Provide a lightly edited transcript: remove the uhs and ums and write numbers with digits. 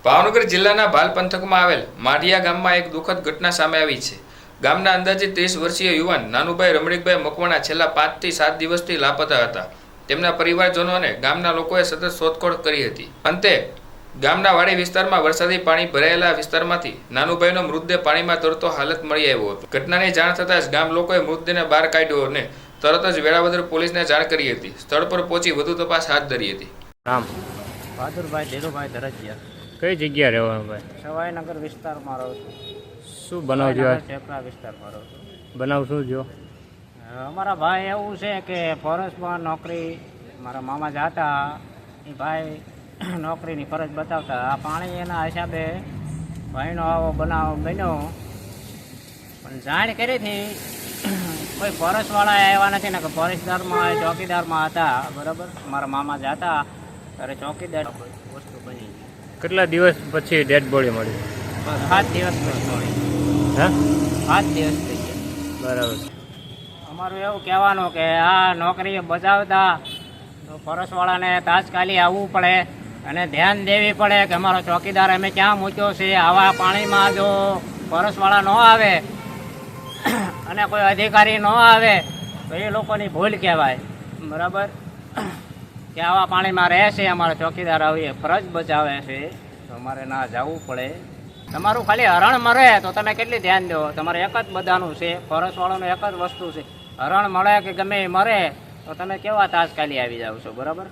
ભાવનગર જિલ્લાના ભાલ પંથકમાં આવેલ માઢિયા ગામમાં એક દુઃખદ ઘટના સામે આવી છે. ગામના અંદાજિત 30 વર્ષીય યુવાન નાનુભાઈ રમણીકભાઈ મકવાણા છેલ્લા 5 થી 7 દિવસથી લાપતા હતા. તેમના પરિવારજનો અને ગામના લોકોએ સતત શોધખોળ કરી હતી. અંતે ગામના વાડી વિસ્તારમાં વરસાદી પાણી ભરાયેલા વિસ્તારમાંથી નાનુભાઈનો મૃતદેહ પાણીમાં તરતો હાલત મળી આવ્યો હતો. ઘટનાની જાણ થતાં જ ગામ લોકોએ મૃતદેહને બહાર કાઢ્યો અને તરત જ વેળાવદર પોલીસને જાણ કરી હતી. સ્થળ પર પહોંચી વધુ તપાસ હાથ ધરી હતી. નામ બહાદુરભાઈ ધીરુભાઈ ધરજીયા, કઈ જગ્યા રહેવાનું ભાઈ? સવાઈનગર વિસ્તારમાં રહું છું. શું બનાવ જો ચેપરા વિસ્તારમાં રહું છું. બનાવ શું જો? અમારા ભાઈ એવું છે કે ફોરેસ્ટમાં નોકરી મારા મામા જતા, એ ભાઈ નોકરીની ફરજ બતાવતા. આ પાણી એના હિસાબે ભાઈનો આવો બનાવ બન્યો, પણ જાણ કરી હતી કોઈ ફોરેસ્ટવાળા આવ્યા નથી ને કે ફોરેસ્ટદારમાં ચોકીદારમાં હતા. બરાબર, મારા મામા જતા ત્યારે ચોકીદાર વસ્તુ બની. કેટલા દિવસ પછી ડેડ બોડી મળી? 7 દિવસ પછી મળી. હા, 7 દિવસ થઈ ગયા. બરાબર. અમારું એવું કહેવાનું કે આ નોકરી બજાવતા તો ફોરેસ્ટવાળાને તાત્કાલિક આવવું પડે અને ધ્યાન દેવી પડે કે અમારો ચોકીદાર અમે ક્યાં મૂક્યો છે. આવા પાણીમાં જો ફોરેસ્ટવાળા ન આવે અને કોઈ અધિકારી ન આવે તો એ લોકોની ભૂલ કહેવાય. બરાબર, કે આવા પાણીમાં રહે છે, અમારા ચોકીદાર આવી ફરજ બજાવે છે તો અમારે ના જવું પડે. તમારું ખાલી હરણ મરે તો તમે કેટલી ધ્યાન દો? તમારે એક જ બધાનું છે, ફોરેસ્ટવાળાનું એક જ વસ્તુ છે. હરણ મળે કે ગમે એ મરે તો તમે કેવા તાત્કાલિક આવી જાવ છો. બરાબર,